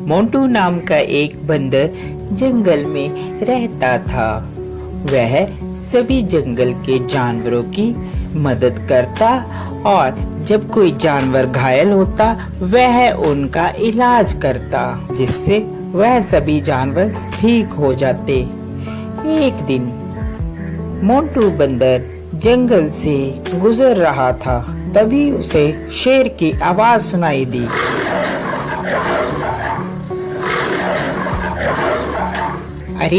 मोंटू नाम का एक बंदर जंगल में रहता था। वह सभी जंगल के जानवरों की मदद करता और जब कोई जानवर घायल होता वह उनका इलाज करता, जिससे वह सभी जानवर ठीक हो जाते। एक दिन मोंटू बंदर जंगल से गुजर रहा था, तभी उसे शेर की आवाज सुनाई दी। अरे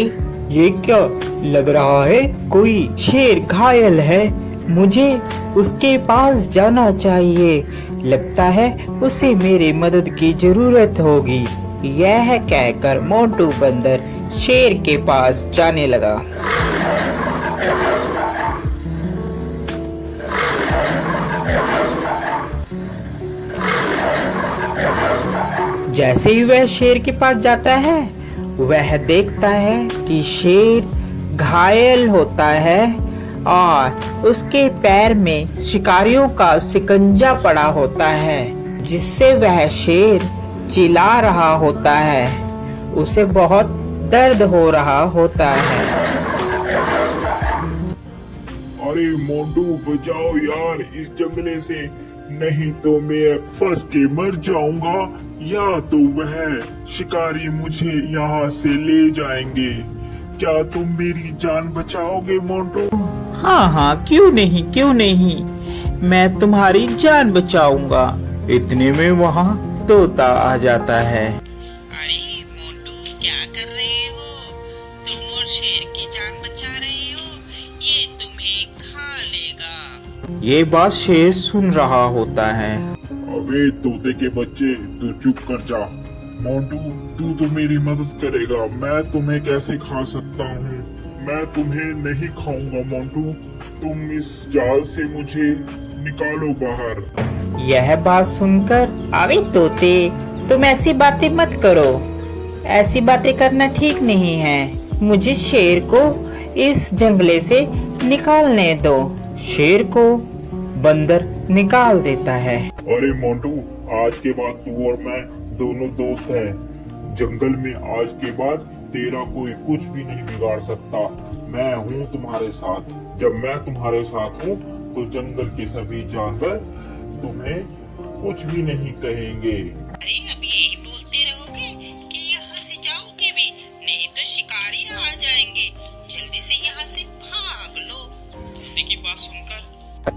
ये क्या लग रहा है, कोई शेर घायल है, मुझे उसके पास जाना चाहिए। लगता है उसे मेरी मदद की जरूरत होगी। यह कहकर मोंटू बंदर शेर के पास जाने लगा। जैसे ही वह शेर के पास जाता है वह देखता है कि शेर घायल होता है और उसके पैर में शिकारियों का शिकंजा पड़ा होता है, जिससे वह शेर चिल्ला रहा होता है। उसे बहुत दर्द हो रहा होता है। अरे मोंटू बचाओ यार इस जंगले से, नहीं तो मैं फंस के मर जाऊंगा या तो वह शिकारी मुझे यहाँ से ले जाएंगे। क्या तुम मेरी जान बचाओगे मोंटू? हाँ, क्यों नहीं, मैं तुम्हारी जान बचाऊंगा। इतने में वहाँ तोता आ जाता है। अरे मोंटू, क्या कर रहे हो? तुम और शेर की जान बचा रहे हो, ये तुम्हें खा लेगा। ये बात शेर सुन रहा होता है। अबे तोते के बच्चे, तू चुप कर जा। मोंटू तू तो मेरी मदद करेगा, मैं तुम्हें कैसे खा सकता हूँ? मैं तुम्हें नहीं खाऊंगा मोंटू, तुम इस जाल से मुझे निकालो बाहर। यह बात सुनकर, अबे तोते, तुम ऐसी बातें मत करो, ऐसी बातें करना ठीक नहीं है। मुझे शेर को इस जंगले से निकालने दो। शेर को बंदर निकाल देता है। अरे मोंटू, आज के बाद तू और मैं दोनों दोस्त हैं। जंगल में आज के बाद तेरा कोई कुछ भी नहीं बिगाड़ सकता। मैं हूँ तुम्हारे साथ। जब मैं तुम्हारे साथ हूँ तो जंगल के सभी जानवर तुम्हें कुछ भी नहीं कहेंगे। अरे अब यही बोलते रहोगे कि यहाँ से जाओगे भी नहीं तो शिकारी आ जाएंगे। जल्दी से यहाँ से भाग लो। तोते की बात सुनकर,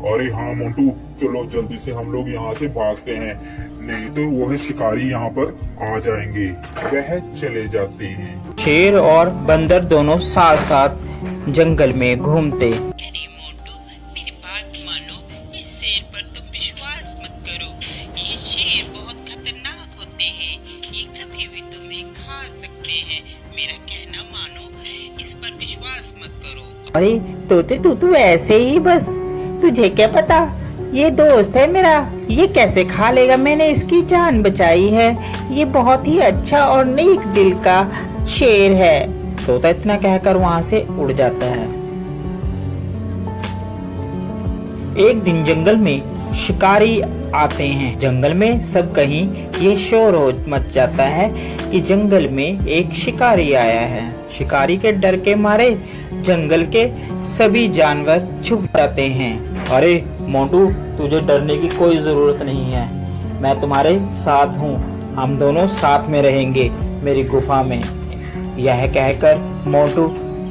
अरे हाँ मोंटू, चलो जल्दी से हम लोग यहाँ से भागते हैं, नहीं तो वह शिकारी यहाँ पर आ जाएंगे। वह चले जाते हैं। शेर और बंदर दोनों साथ साथ जंगल में घूमते। अरे मोंटू, मेरी बात मानो, इस शेर पर तुम विश्वास मत करो। ये शेर बहुत खतरनाक होते हैं, ये कभी भी तुम्हें खा सकते हैं। मेरा कहना मानो, इस पर विश्वास मत करो। अरे तोते, तू तो ऐसे ही बस, तुझे क्या पता, ये दोस्त है मेरा, ये कैसे खा लेगा, मैंने इसकी जान बचाई है। ये बहुत ही अच्छा और नेक दिल का शेर है। तोता इतना कहकर वहाँ से उड़ जाता है। एक दिन जंगल में शिकारी आते हैं। जंगल में सब कहीं ये शोर हो मच जाता है कि जंगल में एक शिकारी आया है। शिकारी के डर के मारे जंगल के सभी जानवर छुप जाते हैं। अरे मोंटू, तुझे डरने की कोई जरूरत नहीं है, मैं तुम्हारे साथ हूँ, हम दोनों साथ में रहेंगे मेरी गुफा में। यह कहकर मोंटू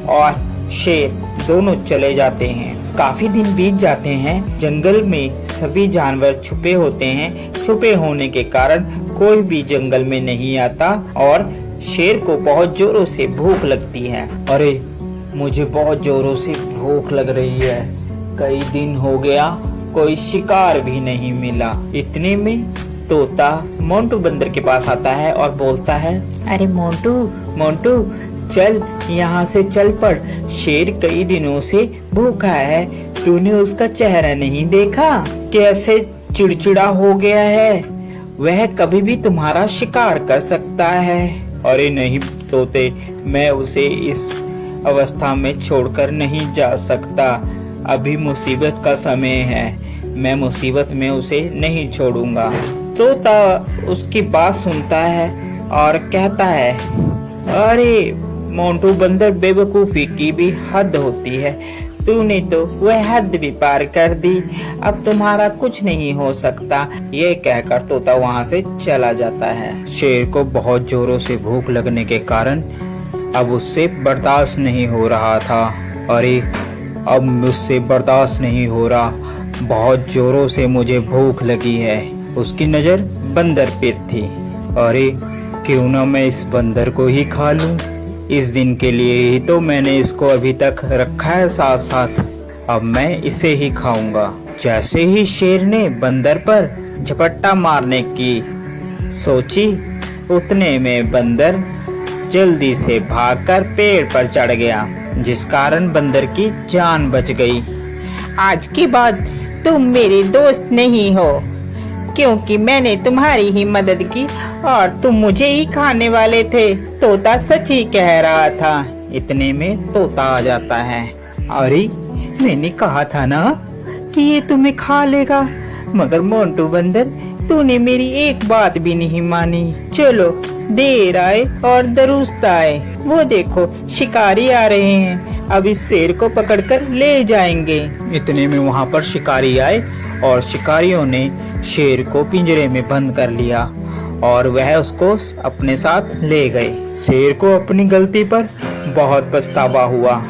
और शेर दोनों चले जाते हैं। काफी दिन बीत जाते हैं। जंगल में सभी जानवर छुपे होते हैं। छुपे होने के कारण कोई भी जंगल में नहीं आता और शेर को बहुत जोरों से भूख लगती है। अरे मुझे बहुत जोरों से भूख लग रही है, कई दिन हो गया कोई शिकार भी नहीं मिला। इतने में तोता मोंटू बंदर के पास आता है और बोलता है, अरे मोंटू, चल यहाँ से चल पड़, शेर कई दिनों से भूखा है, तूने उसका चेहरा नहीं देखा, कैसे चिड़चिड़ा हो गया है, वह कभी भी तुम्हारा शिकार कर सकता है। अरे नहीं तोते, मैं उसे इस अवस्था में छोड़कर नहीं जा सकता, अभी मुसीबत का समय है, मैं मुसीबत में उसे नहीं छोड़ूंगा। तोता उसकी बात सुनता है और कहता है, अरे मोंटू बंदर, बेवकूफी की भी हद होती है। तूने तो वह हद भी पार कर दी, अब तुम्हारा कुछ नहीं हो सकता। ये कहकर तोता वहाँ से चला जाता है। शेर को बहुत जोरों से भूख लगने के कारण अब उससे बर्दाश्त नहीं हो रहा था। अरे अब मुझसे बर्दाश्त नहीं हो रहा, बहुत जोरों से मुझे भूख लगी है। उसकी नज़र बंदर पर थी। अरे क्यों ना मैं इस बंदर को ही खा लूं। इस दिन के लिए ही तो मैंने इसको अभी तक रखा है साथ साथ, अब मैं इसे ही खाऊंगा। जैसे ही शेर ने बंदर पर झपट्टा मारने की सोची, उतने में बंदर जल्दी से भागकर पेड़ पर चढ़ गया, जिस कारण बंदर की जान बच गई। आज के बाद तुम मेरे दोस्त नहीं हो, क्योंकि मैंने तुम्हारी ही मदद की और तुम मुझे ही खाने वाले थे। तोता सच ही कह रहा था। इतने में तोता आ जाता है। अरे मैंने कहा था ना कि ये तुम्हें खा लेगा, मगर मोंटू बंदर तूने मेरी एक बात भी नहीं मानी। चलो देर आए और दुरुस्त आए, वो देखो शिकारी आ रहे हैं, अब इस शेर को पकड़कर ले जाएंगे। इतने में वहाँ पर शिकारी आए और शिकारियों ने शेर को पिंजरे में बंद कर लिया और वह उसको अपने साथ ले गए। शेर को अपनी गलती पर बहुत पछतावा हुआ।